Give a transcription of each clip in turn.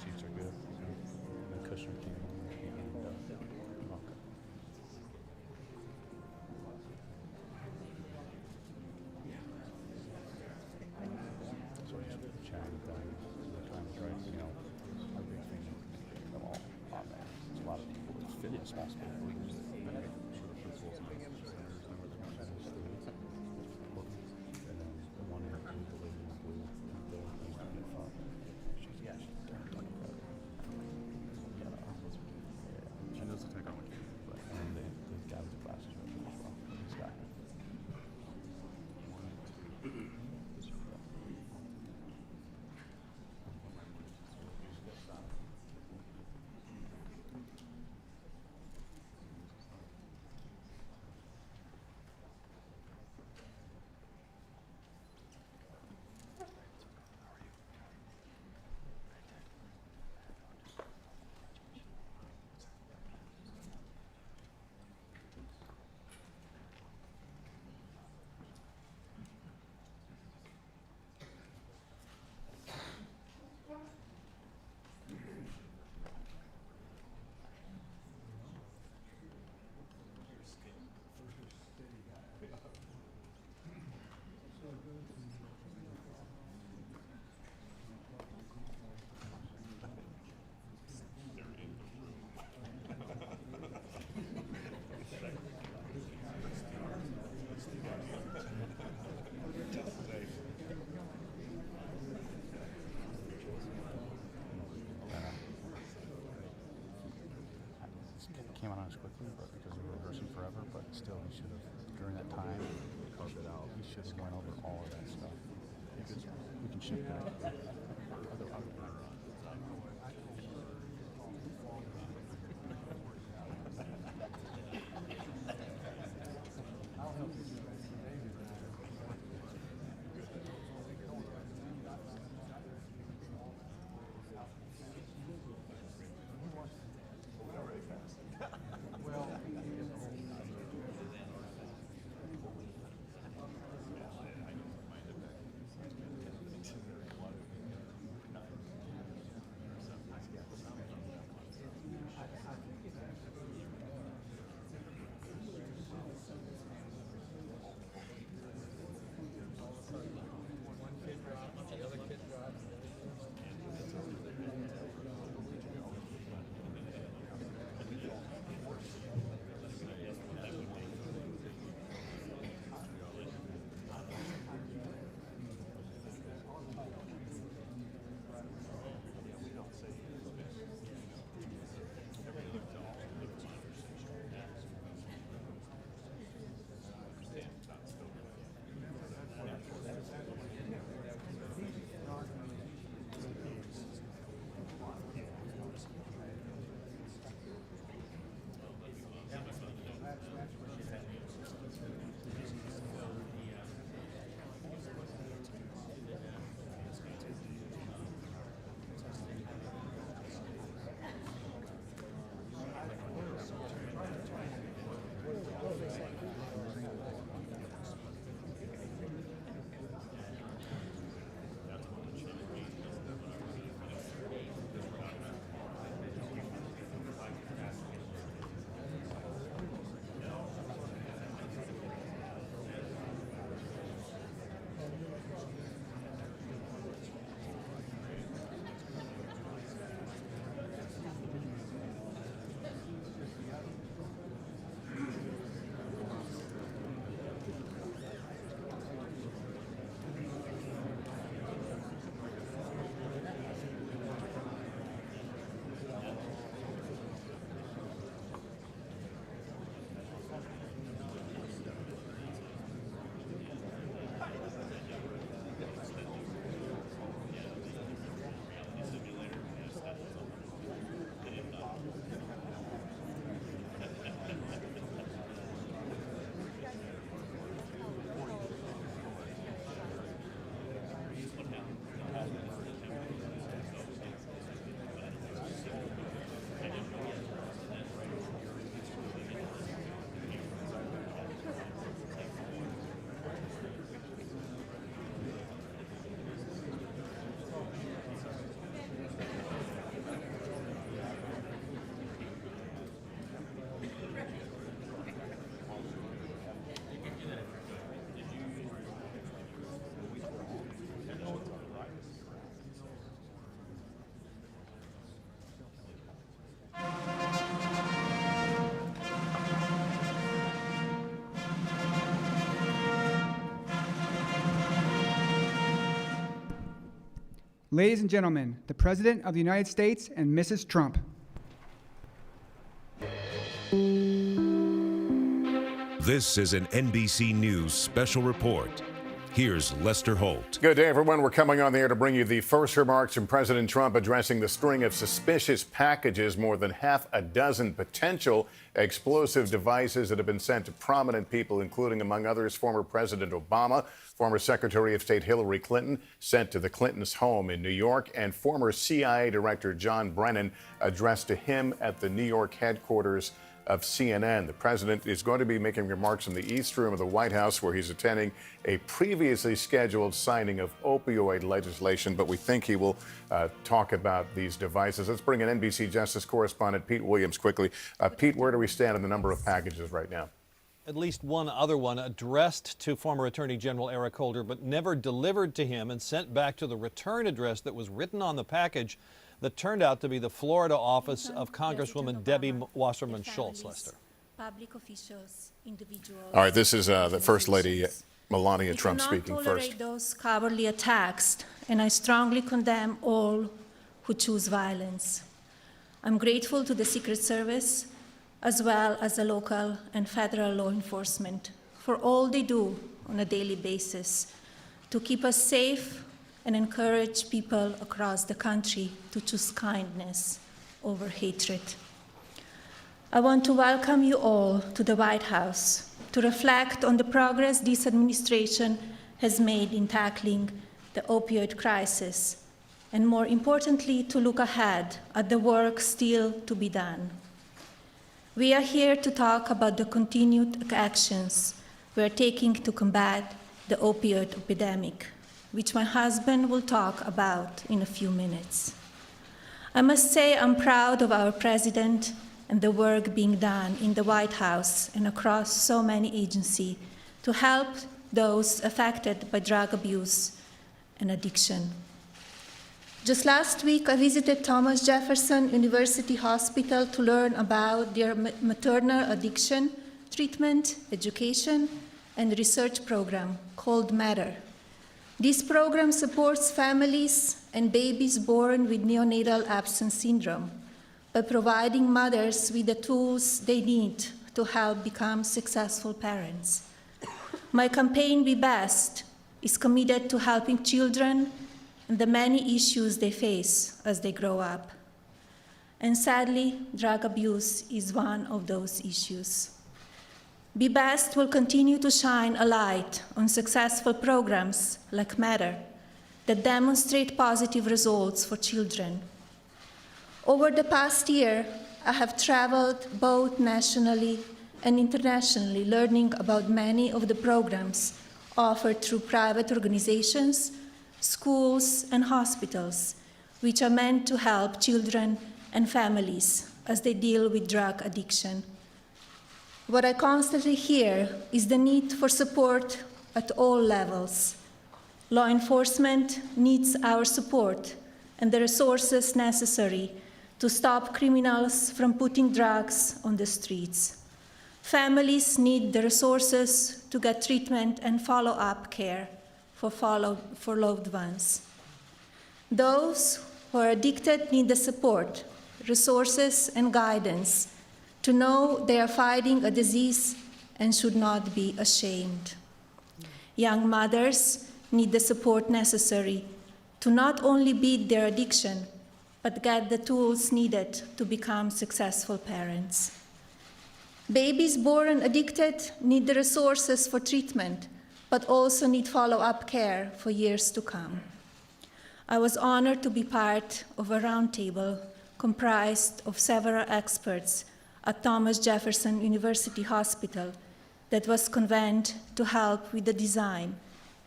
Seats are good. The Kushner came and vodka. So we're just chatting with them. The time is right. You know, our big thing is them all. Oh man, there's a lot of people that fit in small space believers that sort of principles and centers know where they're going to stay. And then the one in blue, the lady in blue, the thing in the front. She's she knows the technology, but and the guy with the glasses right there as well. This guy. Came on us quickly, but because we were rehearsing forever, but still, he should have, during that time, carved it out. He should have went over all of that stuff. We can shift back. I'll help you. Ladies and gentlemen, the President of the United States and Mrs. Trump. This is an NBC News special report. Here's Lester Holt. Good day, everyone. We're coming on the air to bring you the first remarks from President Trump addressing the string of suspicious packages, more than half a dozen potential explosive devices that have been sent to prominent people, including, among others, former President Obama, former Secretary of State Hillary Clinton, sent to the Clintons' home in New York, and former CIA Director John Brennan, addressed to him at the New York headquarters of CNN. The president is going to be making remarks in the East Room of the White House, where he's attending a previously scheduled signing of opioid legislation, but we think he will talk about these devices. Let's bring in NBC Justice correspondent Pete Williams quickly. Pete, where do we stand on the number of packages right now? At least one other one addressed to former Attorney General Eric Holder, but never delivered to him and sent back to the return address that was written on the package that turned out to be the Florida office of Congresswoman Debbie Wasserman Schultz, Lester. Public officials, individuals. All right, this is the First Lady Melania Trump speaking first. We cannot tolerate those cowardly attacks, and I strongly condemn all who choose violence. I'm grateful to the Secret Service, as well as the local and federal law enforcement, for all they do on a daily basis to keep us safe and encourage people across the country to choose kindness over hatred. I want to welcome you all to the White House to reflect on the progress this administration has made in tackling the opioid crisis, and more importantly, to look ahead at the work still to be done. We are here to talk about the continued actions we are taking to combat the opioid epidemic, which my husband will talk about in a few minutes. I must say I'm proud of our president and the work being done in the White House and across so many agencies to help those affected by drug abuse and addiction. Just last week, I visited Thomas Jefferson University Hospital to learn about their maternal addiction treatment, education, and research program called Matter. This program supports families and babies born with neonatal absence syndrome by providing mothers with the tools they need to help become successful parents. My campaign, Be Best, is committed to helping children and the many issues they face as they grow up. And sadly, drug abuse is one of those issues. Be Best will continue to shine a light on successful programs like Matter that demonstrate positive results for children. Over the past year, I have traveled both nationally and internationally, learning about many of the programs offered through private organizations, schools, and hospitals, which are meant to help children and families as they deal with drug addiction. What I constantly hear is the need for support at all levels. Law enforcement needs our support and the resources necessary to stop criminals from putting drugs on the streets. Families need the resources to get treatment and follow-up care for loved ones. Those who are addicted need the support, resources, and guidance to know they are fighting a disease and should not be ashamed. Young mothers need the support necessary to not only beat their addiction, but get the tools needed to become successful parents. Babies born addicted need the resources for treatment, but also need follow-up care for years to come. I was honored to be part of a roundtable comprised of several experts at Thomas Jefferson University Hospital that was convened to help with the design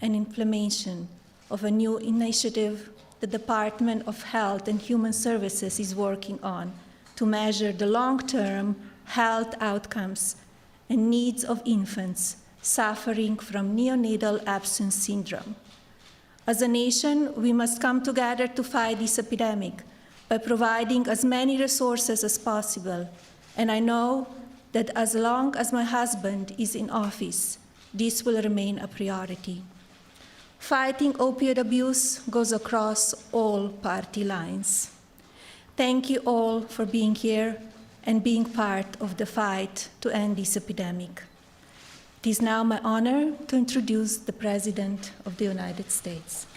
and implementation of a new initiative the Department of Health and Human Services is working on to measure the long-term health outcomes and needs of infants suffering from neonatal absence syndrome. As a nation, we must come together to fight this epidemic by providing as many resources as possible. And I know that as long as my husband is in office, this will remain a priority. Fighting opioid abuse goes across all party lines. Thank you all for being here and being part of the fight to end this epidemic. It is now my honor to introduce the President of the United States.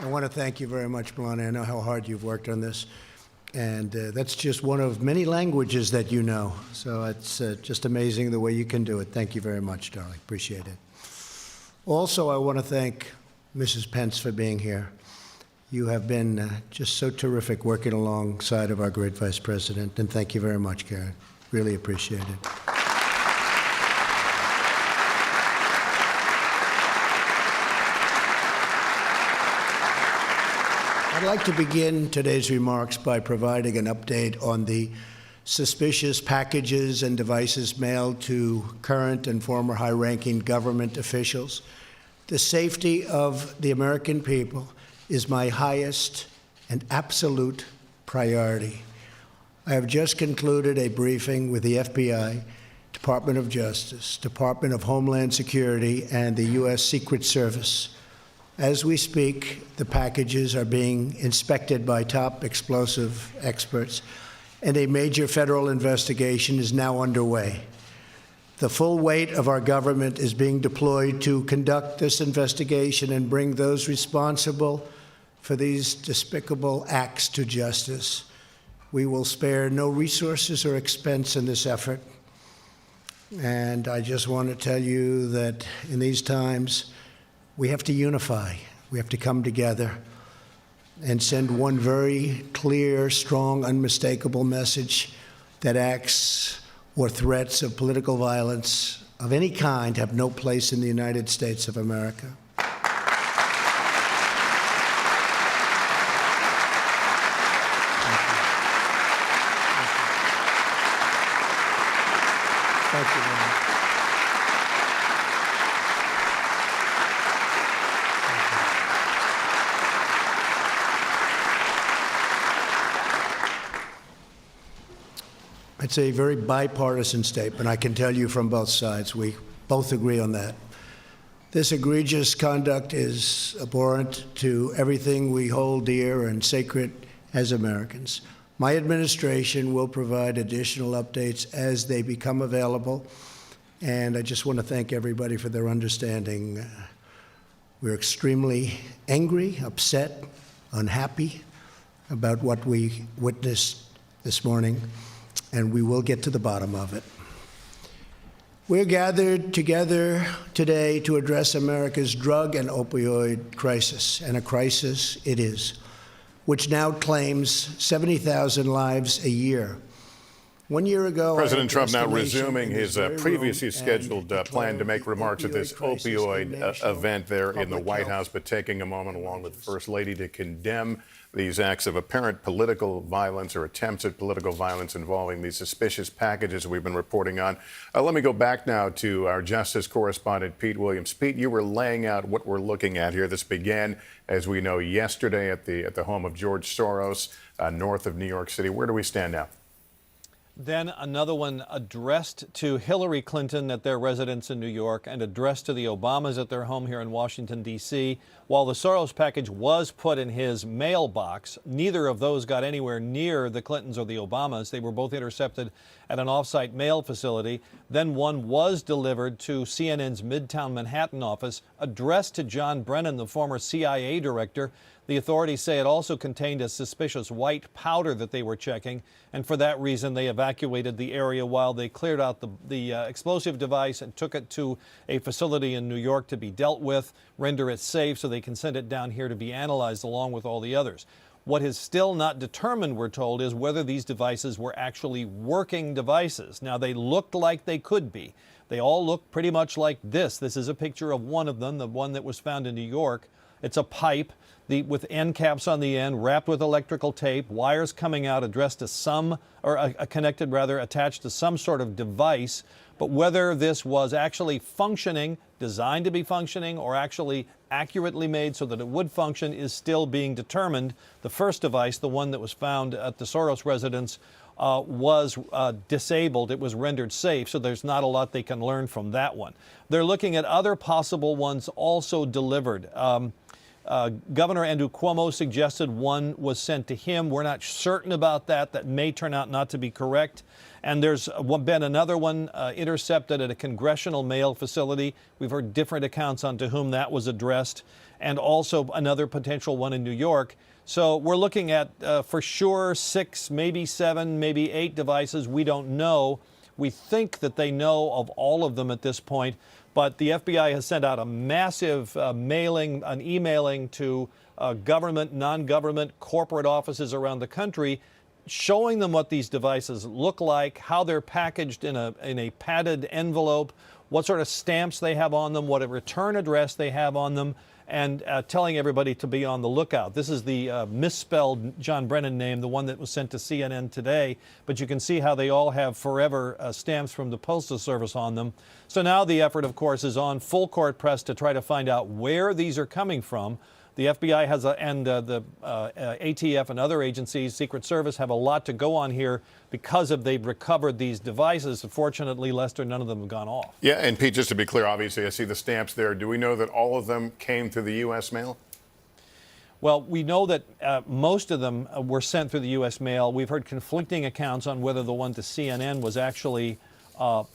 I want to thank you very much, Melania. I know how hard you've worked on this. And that's just one of many languages that you know. So it's just amazing the way you can do it. Thank you very much, darling. Appreciate it. Also, I want to thank Mrs. Pence for being here. You have been just so terrific working alongside of our great Vice President. And thank you very much, Karen. Really appreciate it. I'd like to begin today's remarks by providing an update on the suspicious packages and devices mailed to current and former high-ranking government officials. The safety of the American people is my highest and absolute priority. I have just concluded a briefing with the FBI, Department of Justice, Department of Homeland Security, and the U.S. Secret Service. As we speak, the packages are being inspected by top explosive experts, and a major federal investigation is now underway. The full weight of our government is being deployed to conduct this investigation and bring those responsible for these despicable acts to justice. We will spare no resources or expense in this effort. And I just want to tell you that in these times, we have to unify. We have to come together and send one very clear, strong, unmistakable message that acts or threats of political violence of any kind have no place in the United States of America. Thank you very much. It's a very bipartisan statement. I can tell you from both sides. We both agree on that. This egregious conduct is abhorrent to everything we hold dear and sacred as Americans. My administration will provide additional updates as they become available. And I just want to thank everybody for their understanding. We're extremely angry, upset, unhappy about what we witnessed this morning, and we will get to the bottom of it. We're gathered together today to address America's drug and opioid crisis, and a crisis it is, which now claims 70,000 lives a year. 1 year ago, President Trump now resuming his previously scheduled plan to make remarks at this opioid event there in the White House, but taking a moment along with the First Lady to condemn these acts of apparent political violence or attempts at political violence involving these suspicious packages we've been reporting on. Let me go back now to our Justice correspondent, Pete Williams. Pete, you were laying out what we're looking at here. This began, as we know, yesterday at the home of George Soros, north of New York City. Where do we stand now? Then another one addressed to Hillary Clinton at their residence in New York and addressed to the Obamas at their home here in Washington, D.C. While the Soros package was put in his mailbox, neither of those got anywhere near the Clintons or the Obamas. They were both intercepted at an off-site mail facility. Then one was delivered to CNN's Midtown Manhattan office, addressed to John Brennan, the former CIA director. The authorities say it also contained a suspicious white powder that they were checking, and for that reason they evacuated the area while they cleared out the explosive device and took it to a facility in New York to be dealt with, render it safe so they can send it down here to be analyzed along with all the others. What is still not determined, we're told, is whether these devices were actually working devices. Now, they looked like they could be. They all look pretty much like this. This is a picture of one of them, the one that was found in New York. It's a pipe with end caps on the end, wrapped with electrical tape, wires coming out addressed to some, or connected rather, attached to some sort of device. But whether this was actually functioning, designed to be functioning, or actually accurately made so that it would function is still being determined. The first device, the one that was found at the Soros residence, was disabled. It was rendered safe, so there's not a lot they can learn from that one. They're looking at other possible ones also delivered. Governor Andrew Cuomo suggested one was sent to him. We're not certain about that. That may turn out not to be correct. And there's been another one intercepted at a congressional mail facility. We've heard different accounts on to whom that was addressed, and also another potential one in New York. So we're looking at, for sure, 6, maybe 7, maybe 8 devices. We don't know. We think that they know of all of them at this point. But the FBI has sent out a massive emailing to government, non-government, corporate offices around the country, showing them what these devices look like, how they're packaged in a padded envelope, what sort of stamps they have on them, what a return address they have on them, and telling everybody to be on the lookout. This is the misspelled John Brennan name, the one that was sent to CNN today, but you can see how they all have forever stamps from the Postal Service on them. So now the effort, of course, is on full court press to try to find out where these are coming from. The FBI has and the ATF and other agencies, Secret Service, have a lot to go on here because they've recovered these devices. Fortunately, Lester, none of them have gone off. Yeah, and Pete, just to be clear, obviously, I see the stamps there. Do we know that all of them came through the U.S. mail? Well, we know that most of them were sent through the U.S. mail. We've heard conflicting accounts on whether the one to CNN was actually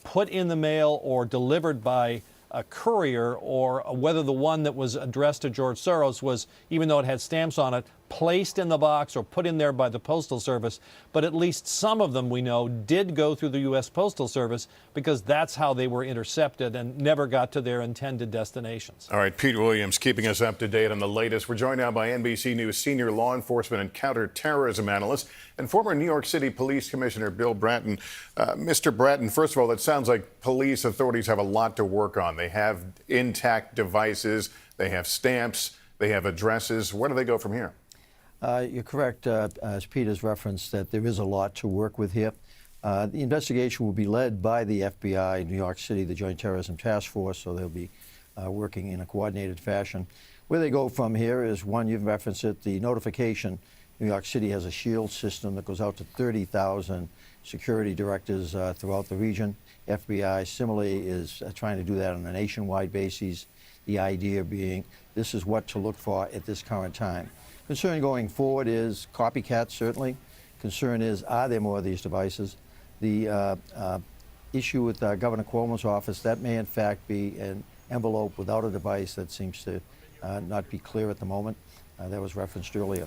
put in the mail or delivered by a courier, or whether the one that was addressed to George Soros was, even though it had stamps on it, placed in the box or put in there by the Postal Service. But at least some of them, we know, did go through the U.S. Postal Service because that's how they were intercepted and never got to their intended destinations. All right, Pete Williams keeping us up to date on the latest. We're joined now by NBC News senior law enforcement and counterterrorism analyst and former New York City Police Commissioner Bill Bratton. Mr. Bratton, first of all, it sounds like police authorities have a lot to work on. They have intact devices, they have stamps, they have addresses. Where do they go from here? You're correct, as Pete has referenced, that there is a lot to work with here. The investigation will be led by the FBI, New York City, the Joint Terrorism Task Force, so they'll be working in a coordinated fashion. Where they go from here is, one, you've referenced it, the notification. New York City has a SHIELD system that goes out to 30,000 security directors throughout the region. FBI similarly is trying to do that on a nationwide basis, the idea being this is what to look for at this current time. Concern going forward is copycats, certainly. Concern is, are there more of these devices? The issue with Governor Cuomo's office, that may in fact be an envelope without a device that seems to not be clear at the moment. That was referenced earlier.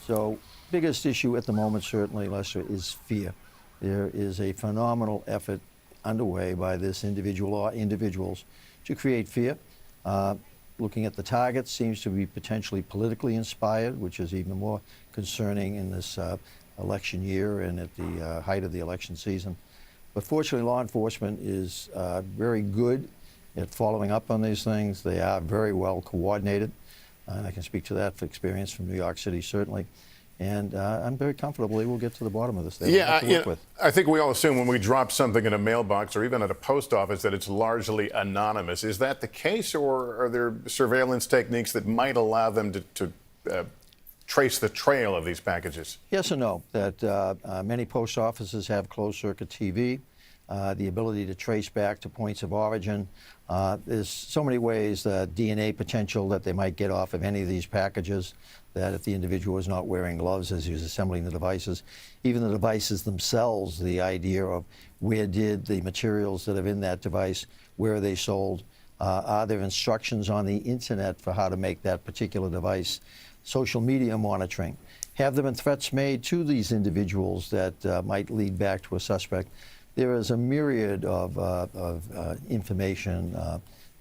So biggest issue at the moment, certainly, Lester, is fear. There is a phenomenal effort underway by this individual or individuals to create fear. Looking at the targets seems to be potentially politically inspired, which is even more concerning in this election year and at the height of the election season. But fortunately, law enforcement is very good at following up on these things. They are very well coordinated. And I can speak to that for experience from New York City, certainly. And I'm very comfortable they will get to the bottom of this. I think we all assume when we drop something in a mailbox or even at a post office that it's largely anonymous. Is that the case, or are there surveillance techniques that might allow them to trace the trail of these packages? Yes and no. That many post offices have closed-circuit TV, the ability to trace back to points of origin. There's so many ways, DNA potential that they might get off of any of these packages, that if the individual is not wearing gloves as he was assembling the devices, even the devices themselves, the idea of where did the materials that are in that device, where are they sold, are there instructions on the internet for how to make that particular device, social media monitoring, have there been threats made to these individuals that might lead back to a suspect. There is a myriad of information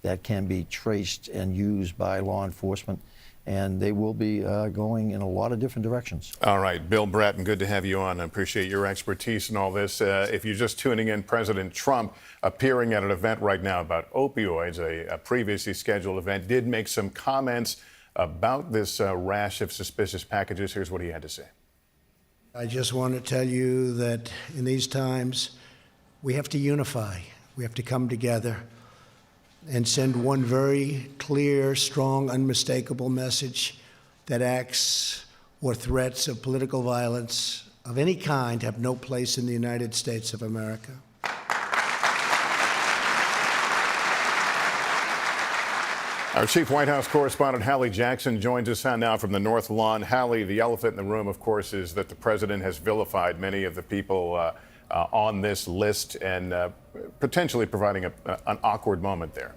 that can be traced and used by law enforcement. and they will be going in a lot of different directions. All right, Bill Bratton, good to have you on. I appreciate your expertise in all this. If you're just tuning in, President Trump, appearing at an event right now about opioids, a previously scheduled event, did make some comments about this rash of suspicious packages. Here's what he had to say. I just want to tell you that in these times, we have to unify. We have to come together and send one very clear, strong, unmistakable message that acts or threats of political violence of any kind have no place in the United States of America. Our chief White House correspondent, Hallie Jackson, joins us now from the North Lawn. Hallie, the elephant in the room, of course, is that the president has vilified many of the people on this list and potentially providing an awkward moment there.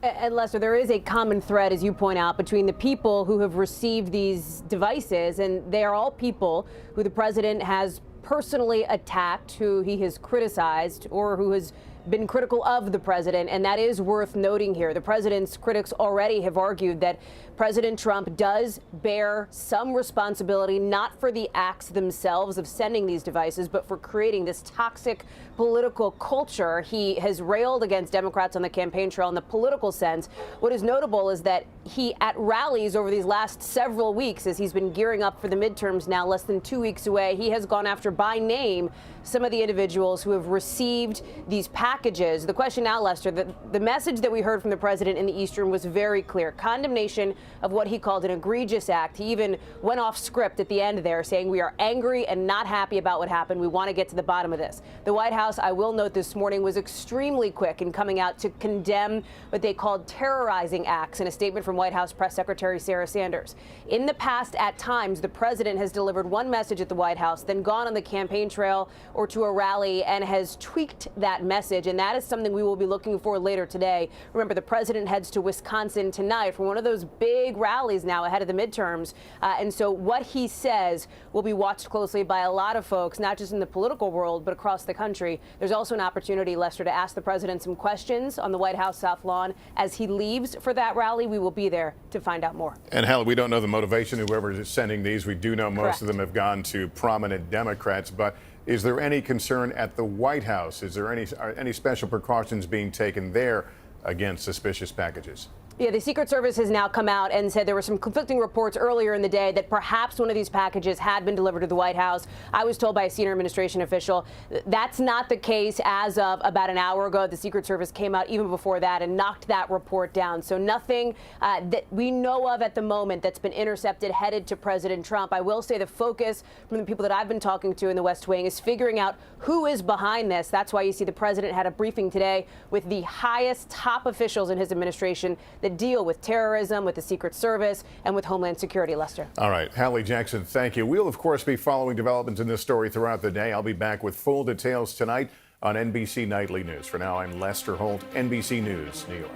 And Lester, there is a common thread, as you point out, between the people who have received these devices, and they are all people who the president has personally attacked, who he has criticized, or who has been critical of the president, and that is worth noting here. The president's critics already have argued that President Trump does bear some responsibility, not for the acts themselves of sending these devices, but for creating this toxic political culture. He has railed against Democrats on the campaign trail in the political sense. What is notable is that he, at rallies over these last several weeks, as he's been gearing up for the midterms now less than 2 weeks away, he has gone after by name some of the individuals who have received these packages. The question now, Lester, the message that we heard from the president in the Eastern was very clear. Condemnation of what he called an egregious act. He even went off script at the end there, saying we are angry and not happy about what happened. We want to get to the bottom of this. The White House, I will note this morning, was extremely quick in coming out to condemn what they called terrorizing acts in a statement from White House Press Secretary Sarah Sanders. In the past, at times, the president has delivered one message at the White House, then gone on the campaign trail or to a rally and has tweaked that message, and that is something we will be looking for later today. Remember, the president heads to Wisconsin tonight for one of those big rallies now ahead of the midterms, and so what he says will be watched closely by a lot of folks, not just in the political world, but across the country. There's also an opportunity, Lester, to ask the president some questions on the White House South Lawn as he leaves for that rally. We will be there to find out more. And Hallie, we don't know the motivation of whoever is sending these. We do know most of them have gone to prominent Democrats, but is there any concern at the White House? Is there any special precautions being taken there against suspicious packages? Yeah, the Secret Service has now come out and said there were some conflicting reports earlier in the day that perhaps one of these packages had been delivered to the White House. I was told by a senior administration official that's not the case as of about an hour ago. The Secret Service came out even before that and knocked that report down. So nothing that we know of at the moment that's been intercepted headed to President Trump. I will say the focus from the people that I've been talking to in the West Wing is figuring out who is behind this. That's why you see the president had a briefing today with the highest top officials in his administration that deal with terrorism, with the Secret Service, and with Homeland Security. Lester. All right. Hallie Jackson, thank you. We'll, of course, be following developments in this story throughout the day. I'll be back with full details tonight on NBC Nightly News. For now, I'm Lester Holt, NBC News, New York.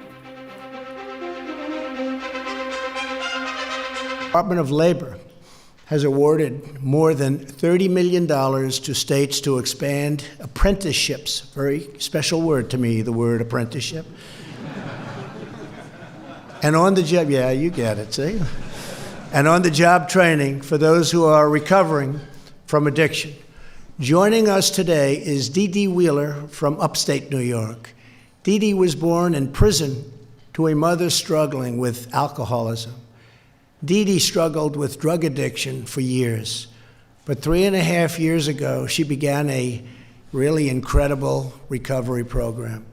Department of Labor has awarded more than $30 million to states to expand apprenticeships. Very special word to me, the word apprenticeship. And on the job, yeah, you get it, see? And on the job training for those who are recovering from addiction. Joining us today is Dee Wheeler from upstate New York. Dee was born in prison to a mother struggling with alcoholism. Dee struggled with drug addiction for years, but 3.5 years ago, she began a really incredible recovery program.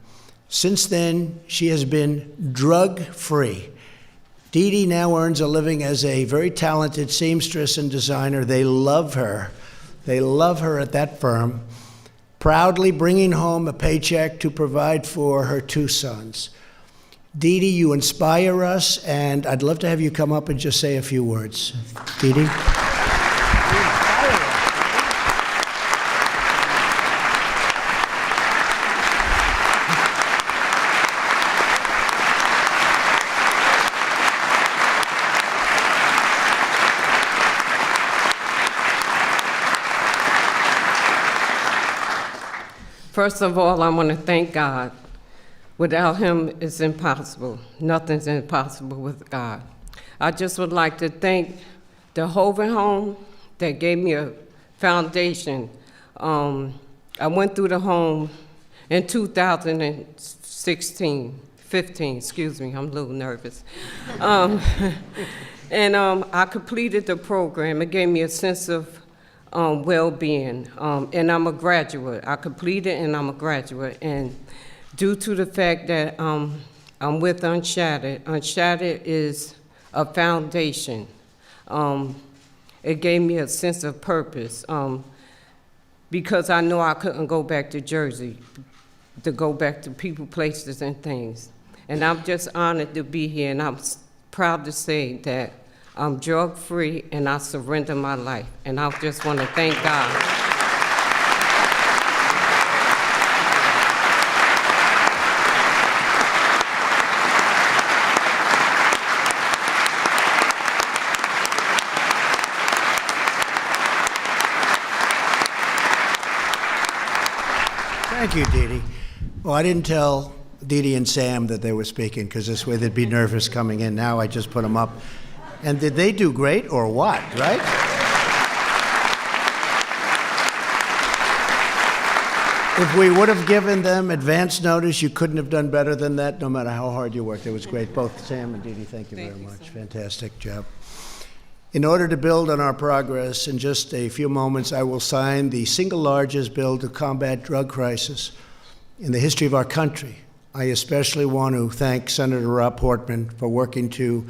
Since then, she has been drug-free. Dee now earns a living as a very talented seamstress and designer. They love her. They love her at that firm, proudly bringing home a paycheck to provide for her 2 sons. Dee, you inspire us, and I'd love to have you come up and just say a few words. Dee. First of all, I want to thank God. Without him, it's impossible. Nothing's impossible with God. I just would like to thank the Hoven Home that gave me a foundation. I went through the home in 15, excuse me, I'm a little nervous. And I completed the program. It gave me a sense of well-being, and I'm a graduate. I completed and I'm a graduate. And due to the fact that I'm with Unshattered is a foundation. It gave me a sense of purpose because I know I couldn't go back to Jersey, to go back to people, places, and things. And I'm just honored to be here, and I'm proud to say that I'm drug-free and I surrender my life. And I just want to thank God. Thank you, Dee Dee. Well, I didn't tell Dee Dee and Sam that they were speaking because this way they'd be nervous coming in. Now I just put them up. And did they do great or what, right? If we would have given them advance notice, you couldn't have done better than that, no matter how hard you worked. It was great. Both Sam and Dee Dee, thank you very much. Fantastic job. In order to build on our progress, in just a few moments, I will sign the single largest bill to combat drug crisis in the history of our country. I especially want to thank Senator Rob Portman for working to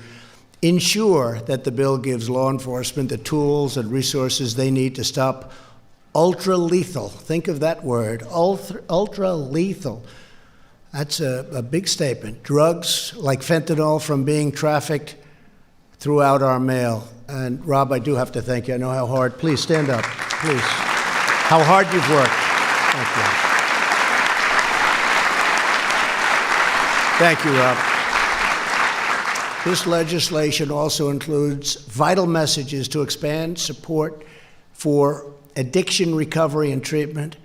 ensure that the bill gives law enforcement the tools and resources they need to stop ultra-lethal. Think of that word, ultra-lethal. That's a big statement. Drugs like fentanyl from being trafficked throughout our mail. And Rob, I do have to thank you. I know how hard. Please stand up, please. How hard you've worked. Thank you. Thank you, Rob. This legislation also includes vital messages to expand support for addiction recovery and treatment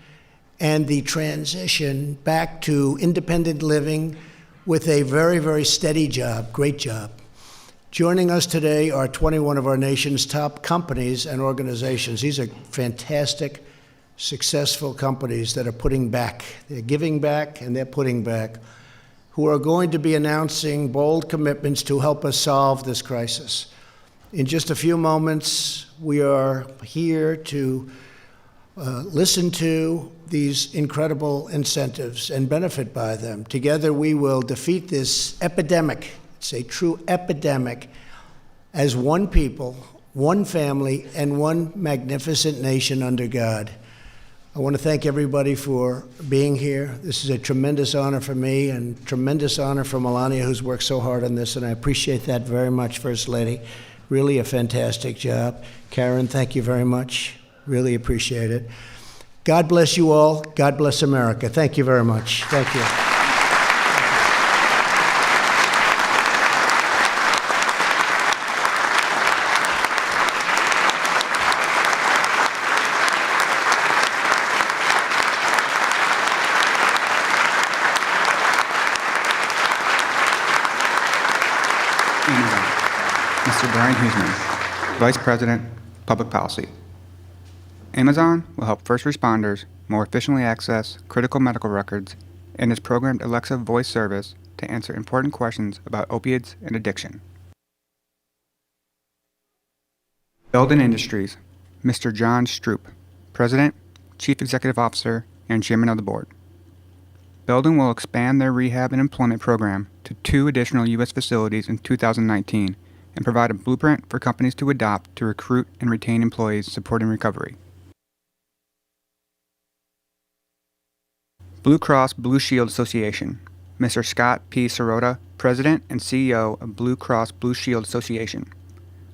and the transition back to independent living with a very, very steady job, great job. Joining us today are 21 of our nation's top companies and organizations. These are fantastic, successful companies that are putting back. They're giving back and they're putting back, who are going to be announcing bold commitments to help us solve this crisis. In just a few moments, we are here to listen to these incredible incentives and benefit by them. Together, we will defeat this epidemic. It's a true epidemic as one people, one family, and one magnificent nation under God. I want to thank everybody for being here. This is a tremendous honor for me and tremendous honor for Melania, who's worked so hard on this, and I appreciate that very much, First Lady. Really a fantastic job. Karen, thank you very much. Really appreciate it. God bless you all. God bless America. Thank you very much. Thank you. Mr. Brian Huseman, Vice President, Public Policy. Amazon will help first responders more efficiently access critical medical records in its programmed Alexa voice service to answer important questions about opiates and addiction. Belden Industries, Mr. John Stroop, President, Chief Executive Officer, and Chairman of the Board. Belden will expand their rehab and employment program to 2 additional U.S. facilities in 2019 and provide a blueprint for companies to adopt to recruit and retain employees supporting recovery. Blue Cross Blue Shield Association, Mr. Scott P. Sirota, President and CEO of Blue Cross Blue Shield Association.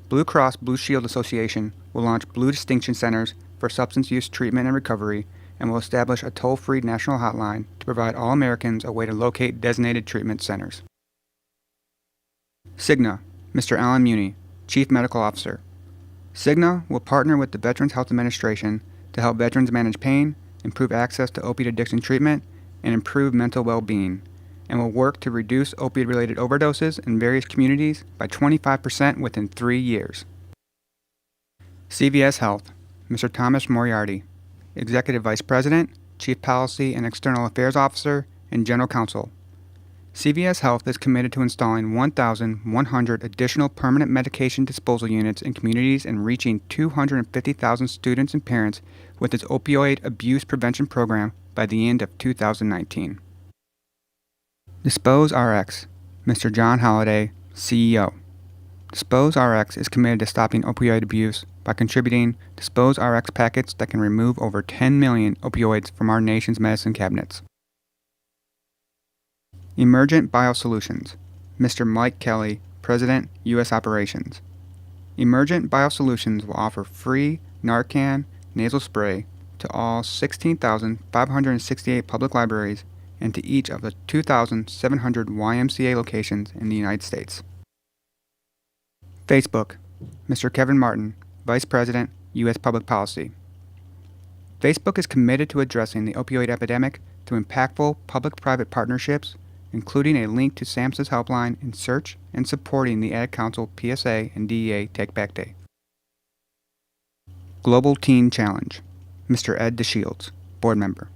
Blue Cross Blue Shield Association will launch Blue Distinction Centers for substance use treatment and recovery and will establish a toll-free national hotline to provide all Americans a way to locate designated treatment centers. Cigna, Mr. Alan Muni, Chief Medical Officer. Cigna will partner with the Veterans Health Administration to help veterans manage pain, improve access to opiate addiction treatment, and improve mental well-being. and will work to reduce opioid-related overdoses in various communities by 25% within 3 years. CVS Health, Mr. Thomas Moriarty, Executive Vice President, Chief Policy and External Affairs Officer, and General Counsel. CVS Health is committed to installing 1,100 additional permanent medication disposal units in communities and reaching 250,000 students and parents with its opioid abuse prevention program by the end of 2019. Dispose RX, Mr. John Holliday, CEO. Dispose RX is committed to stopping opioid abuse by contributing Dispose RX packets that can remove over 10 million opioids from our nation's medicine cabinets. Emergent Biosolutions, Mr. Mike Kelly, President, U.S. Operations. Emergent Biosolutions will offer free Narcan nasal spray to all 16,568 public libraries and to each of the 2,700 YMCA locations in the United States. Facebook, Mr. Kevin Martin, Vice President, U.S. Public Policy. Facebook is committed to addressing the opioid epidemic through impactful public-private partnerships, including a link to SAMHSA's helpline in search and supporting the Ad Council PSA and DEA Take Back Day. Global Teen Challenge, Mr. Ed DeShields, Board Member.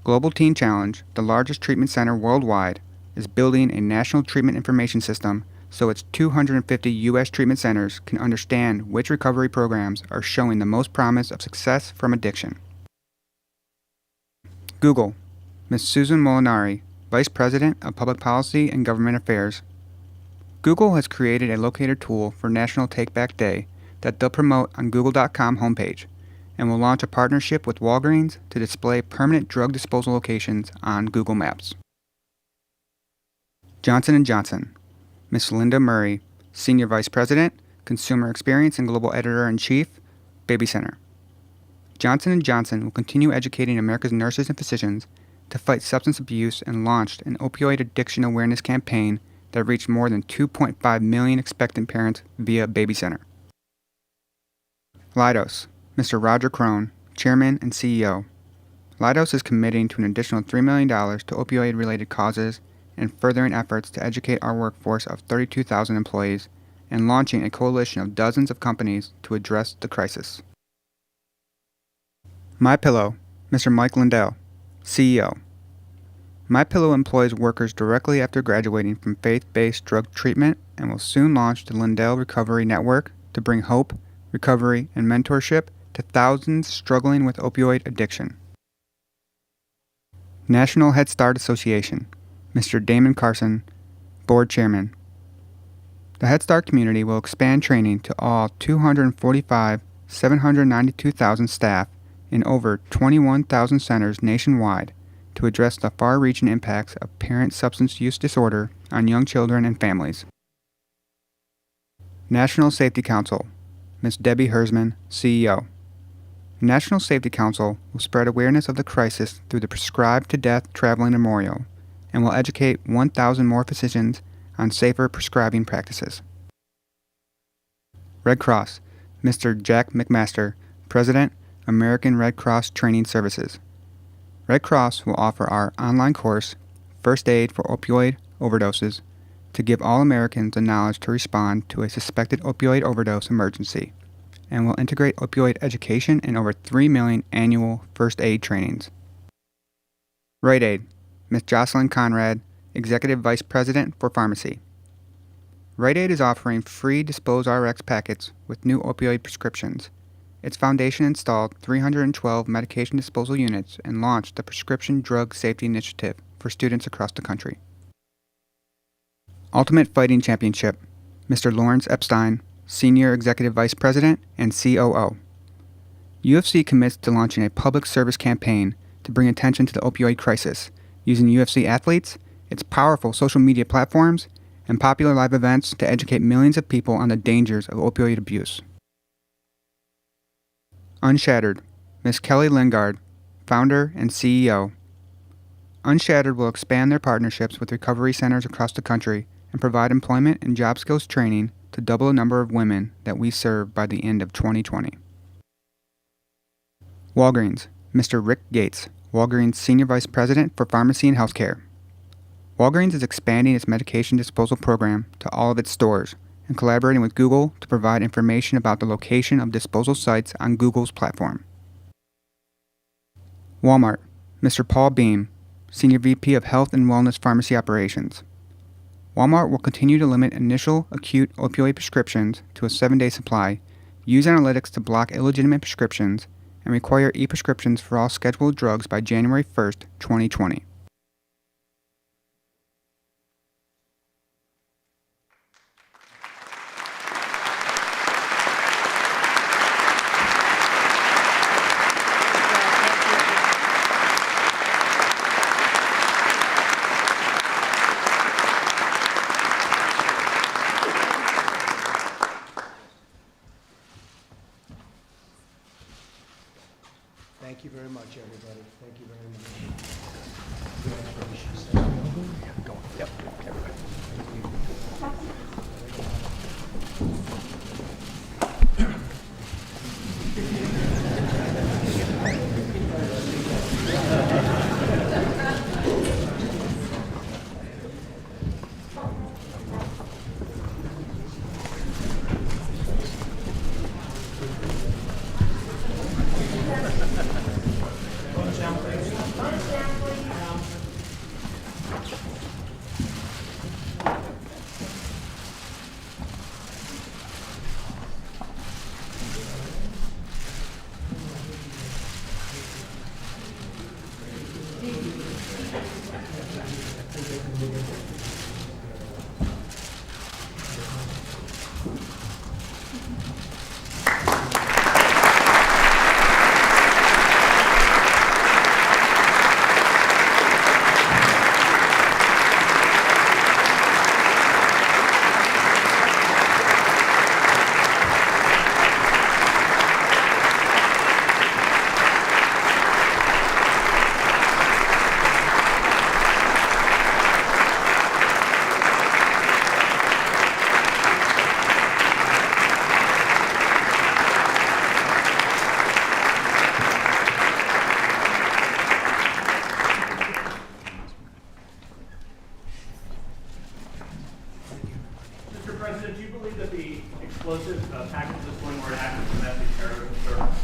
Global Teen Challenge, the largest treatment center worldwide, is building a national treatment information system so its 250 U.S. treatment centers can understand which recovery programs are showing the most promise of success from addiction. Google, Ms. Susan Molinari, Vice President of Public Policy and Government Affairs. Google has created a locator tool for National Take Back Day that they'll promote on Google.com homepage and will launch a partnership with Walgreens to display permanent drug disposal locations on Google Maps. Johnson & Johnson, Ms. Linda Murray, Senior Vice President, Consumer Experience and Global Editor-in-Chief, Baby Center. Johnson & Johnson will continue educating America's nurses and physicians to fight substance abuse and launched an opioid addiction awareness campaign that reached more than 2.5 million expectant parents via Baby Center. Leidos, Mr. Roger Crone, Chairman and CEO. Leidos is committing to an additional $3 million to opioid-related causes and furthering efforts to educate our workforce of 32,000 employees and launching a coalition of dozens of companies to address the crisis. MyPillow, Mr. Mike Lindell, CEO. MyPillow employs workers directly after graduating from faith-based drug treatment and will soon launch the Lindell Recovery Network to bring hope, recovery, and mentorship to thousands struggling with opioid addiction. National Head Start Association, Mr. Damon Carson, Board Chairman. The Head Start community will expand training to all 792,000 staff in over 21,000 centers nationwide to address the far-reaching impacts of parent substance use disorder on young children and families. National Safety Council, Ms. Debbie Hersman, CEO. National Safety Council will spread awareness of the crisis through the Prescribed to Death Traveling Memorial and will educate 1,000 more physicians on safer prescribing practices. Red Cross, Mr. Jack McMaster, President, American Red Cross Training Services. Red Cross will offer our online course, First Aid for Opioid Overdoses, to give all Americans the knowledge to respond to a suspected opioid overdose emergency, and will integrate opioid education in over 3 million annual first aid trainings. Rite Aid, Ms. Jocelyn Conrad, Executive Vice President for Pharmacy. Rite Aid is offering free Dispose RX packets with new opioid prescriptions. Its foundation installed 312 medication disposal units and launched the Prescription Drug Safety Initiative for students across the country. Ultimate Fighting Championship, Mr. Lawrence Epstein, Senior Executive Vice President and COO. UFC commits to launching a public service campaign to bring attention to the opioid crisis, using UFC athletes, its powerful social media platforms, and popular live events to educate millions of people on the dangers of opioid abuse. Unshattered, Ms. Kelly Lingard, Founder and CEO. Unshattered will expand their partnerships with recovery centers across the country and provide employment and job skills training to double the number of women that we serve by the end of 2020. Walgreens, Mr. Rick Gates, Walgreens Senior Vice President for Pharmacy and Healthcare. Walgreens is expanding its medication disposal program to all of its stores and collaborating with Google to provide information about the location of disposal sites on Google's platform. Walmart, Mr. Paul Beam, Senior VP of Health and Wellness Pharmacy Operations. Walmart will continue to limit initial acute opioid prescriptions to a 7-day supply, use analytics to block illegitimate prescriptions, and require e-prescriptions for all scheduled drugs by January 1st, 2020. Thank you very much, everybody. Thank you very much. Congratulations. Yep, everybody. explosive packages going more active domestic terrorism service.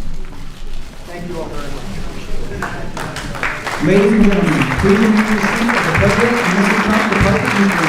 Thank you all very much. Ladies and gentlemen, please remain in your seat as the President and Mr. Trump depart the